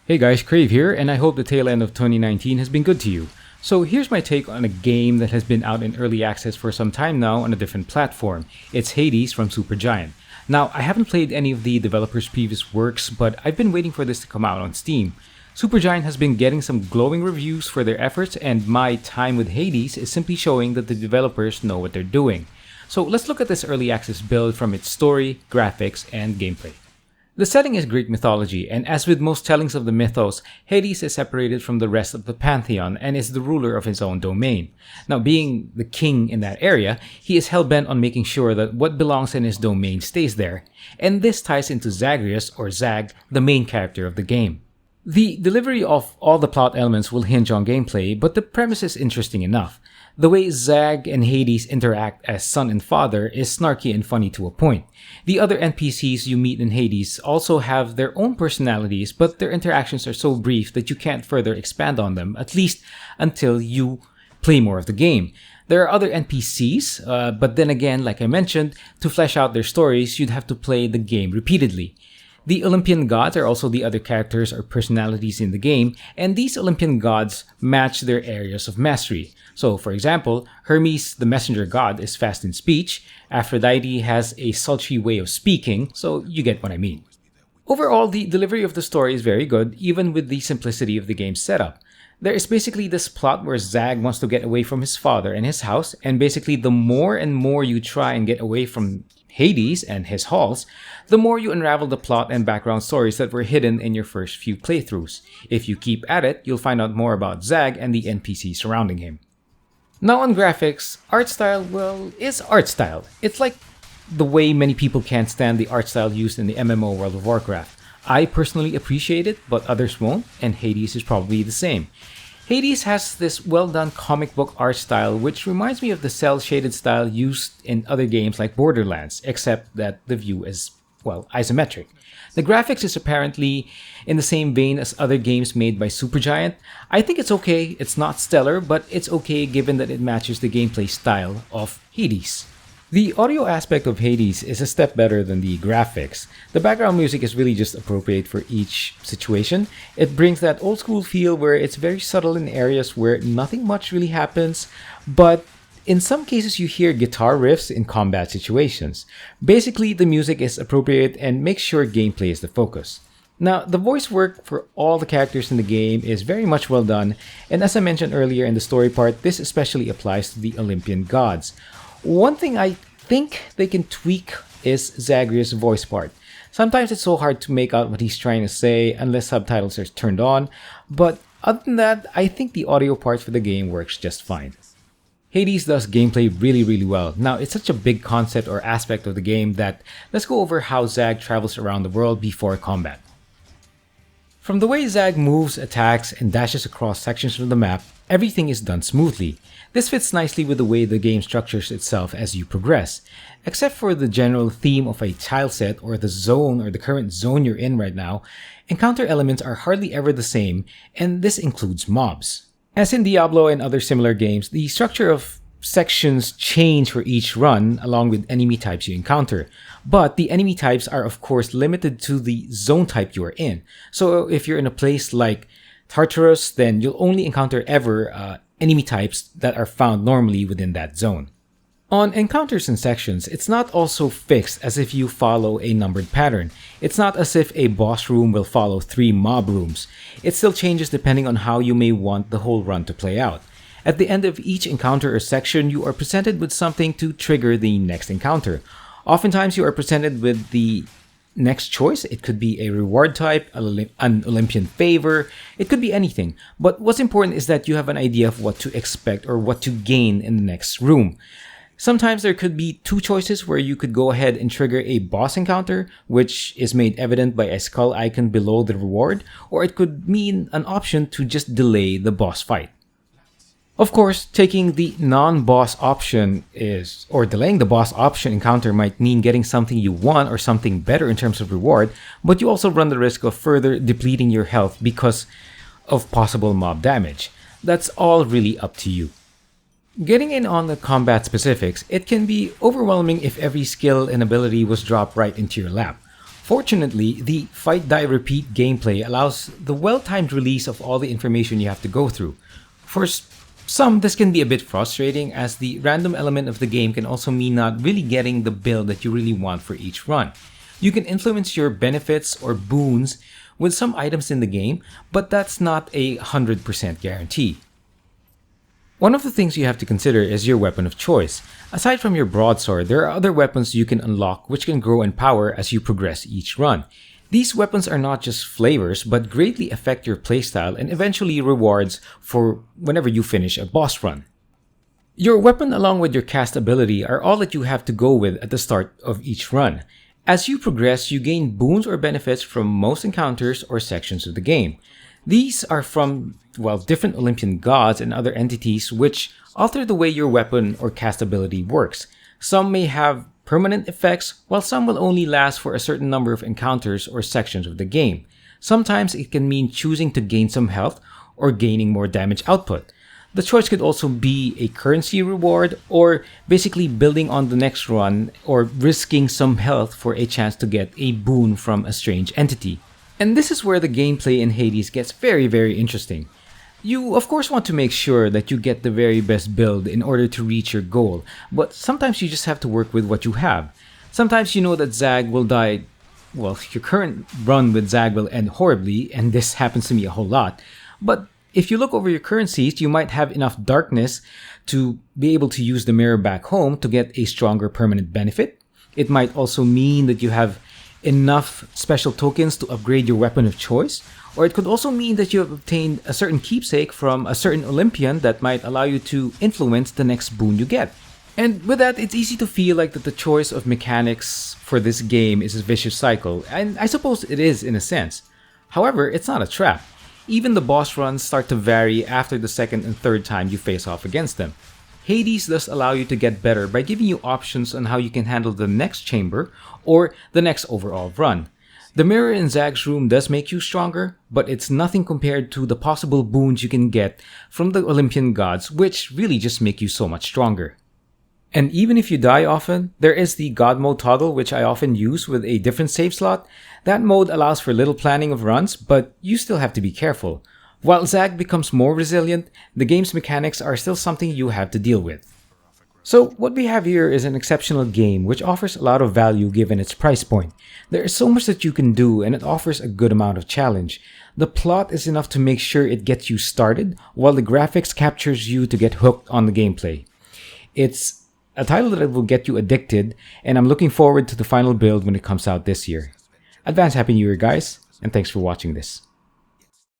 Hey guys, Crave here, and I hope the tail end of 2019 has been good to you. So here's my take on a game that has been out in early access for some time now on a different platform. It's Hades from Supergiant. Now, I haven't played any of the developer's previous works, but I've been waiting for this to come out on Steam. Supergiant has been getting some glowing reviews for their efforts, and my time with Hades is simply showing that the developers know what they're doing. So let's look at this early access build from its story, graphics, and gameplay. The setting is Greek mythology, and as with most tellings of the mythos, Hades is separated from the rest of the pantheon and is the ruler of his own domain. Now, being the king in that area, he is hell-bent on making sure that what belongs in his domain stays there, and this ties into Zagreus, or Zag, the main character of the game. The delivery of all the plot elements will hinge on gameplay, but the premise is interesting enough. The way Zag and Hades interact as son and father is snarky and funny to a point. The other NPCs you meet in Hades also have their own personalities, but their interactions are so brief that you can't further expand on them, at least until you play more of the game. There are other NPCs, but then again, like I mentioned, to flesh out their stories, you'd have to play the game repeatedly. The Olympian gods are also the other characters or personalities in the game, and these Olympian gods match their areas of mastery. So, for example, Hermes, the messenger god, is fast in speech, Aphrodite has a sultry way of speaking, so you get what I mean. Overall, the delivery of the story is very good, even with the simplicity of the game's setup. There is basically this plot where Zag wants to get away from his father and his house, and basically the more and more you try and get away from Hades and his halls, the more you unravel the plot and background stories that were hidden in your first few playthroughs. If you keep at it, you'll find out more about Zag and the NPCs surrounding him. Now on graphics, art style, well, is art style. It's like the way many people can't stand the art style used in the MMO World of Warcraft. I personally appreciate it, but others won't, and Hades is probably the same. Hades has this well-done comic book art style which reminds me of the cel-shaded style used in other games like Borderlands, except that the view is, well, isometric. The graphics is apparently in the same vein as other games made by Supergiant. I think it's okay, it's not stellar, but it's okay given that it matches the gameplay style of Hades. The audio aspect of Hades is a step better than the graphics. The background music is really just appropriate for each situation. It brings that old school feel where it's very subtle in areas where nothing much really happens, but in some cases you hear guitar riffs in combat situations. Basically, the music is appropriate and makes sure gameplay is the focus. Now, the voice work for all the characters in the game is very much well done, and as I mentioned earlier in the story part, this especially applies to the Olympian gods. One thing I think they can tweak is Zagreus' voice part. Sometimes it's so hard to make out what he's trying to say unless subtitles are turned on, but other than that, I think the audio part for the game works just fine. Hades does gameplay really well. Now, it's such a big concept or aspect of the game that let's go over how Zag travels around the world before combat. From the way Zag moves, attacks, and dashes across sections of the map, everything is done smoothly. This fits nicely with the way the game structures itself as you progress. Except for the general theme of a tile set or the zone or the current zone you're in right now, encounter elements are hardly ever the same, and this includes mobs. As in Diablo and other similar games, the structure of sections change for each run along with enemy types you encounter. But the enemy types are of course limited to the zone type you are in. So if you're in a place like Tartarus, then you'll only encounter ever enemy types that are found normally within that zone. On encounters and sections, it's not also fixed as if you follow a numbered pattern. It's not as if a boss room will follow 3 mob rooms. It still changes depending on how you may want the whole run to play out. At the end of each encounter or section, you are presented with something to trigger the next encounter. Oftentimes, you are presented with the next choice. It could be a reward type, an Olympian favor, it could be anything. But what's important is that you have an idea of what to expect or what to gain in the next room. Sometimes there could be 2 choices where you could go ahead and trigger a boss encounter, which is made evident by a skull icon below the reward, or it could mean an option to just delay the boss fight. Of course, taking the non-boss option or delaying the boss option encounter might mean getting something you want or something better in terms of reward, but you also run the risk of further depleting your health because of possible mob damage. That's all really up to you. Getting in on the combat specifics, it can be overwhelming if every skill and ability was dropped right into your lap. Fortunately, the fight die repeat gameplay allows the well-timed release of all the information you have to go through. For some, this can be a bit frustrating as the random element of the game can also mean not really getting the build that you really want for each run. You can influence your benefits or boons with some items in the game, but that's not a 100% guarantee. One of the things you have to consider is your weapon of choice. Aside from your broadsword, there are other weapons you can unlock which can grow in power as you progress each run. These weapons are not just flavors, but greatly affect your playstyle and eventually rewards for whenever you finish a boss run. Your weapon along with your cast ability are all that you have to go with at the start of each run. As you progress, you gain boons or benefits from most encounters or sections of the game. These are from, different Olympian gods and other entities which alter the way your weapon or cast ability works. Some may have permanent effects, while some will only last for a certain number of encounters or sections of the game. Sometimes it can mean choosing to gain some health or gaining more damage output. The choice could also be a currency reward or basically building on the next run or risking some health for a chance to get a boon from a strange entity. And this is where the gameplay in Hades gets very, very interesting. You of course want to make sure that you get the very best build in order to reach your goal, but sometimes you just have to work with what you have. Sometimes you know that Zag will die, your current run with Zag will end horribly, and this happens to me a whole lot, but if you look over your currencies, you might have enough darkness to be able to use the mirror back home to get a stronger permanent benefit. It might also mean that you have enough special tokens to upgrade your weapon of choice, or it could also mean that you have obtained a certain keepsake from a certain Olympian that might allow you to influence the next boon you get. And with that, it's easy to feel like that the choice of mechanics for this game is a vicious cycle, and I suppose it is in a sense. However, it's not a trap. Even the boss runs start to vary after the second and third time you face off against them. Hades does allow you to get better by giving you options on how you can handle the next chamber or the next overall run. The mirror in Zag's room does make you stronger, but it's nothing compared to the possible boons you can get from the Olympian gods, which really just make you so much stronger. And even if you die often, there is the God mode toggle which I often use with a different save slot. That mode allows for little planning of runs, but you still have to be careful. While Zag becomes more resilient, the game's mechanics are still something you have to deal with. So what we have here is an exceptional game which offers a lot of value given its price point. There is so much that you can do and it offers a good amount of challenge. The plot is enough to make sure it gets you started, while the graphics captures you to get hooked on the gameplay. It's a title that will get you addicted, and I'm looking forward to the final build when it comes out this year. Advance Happy New Year, guys, and thanks for watching this.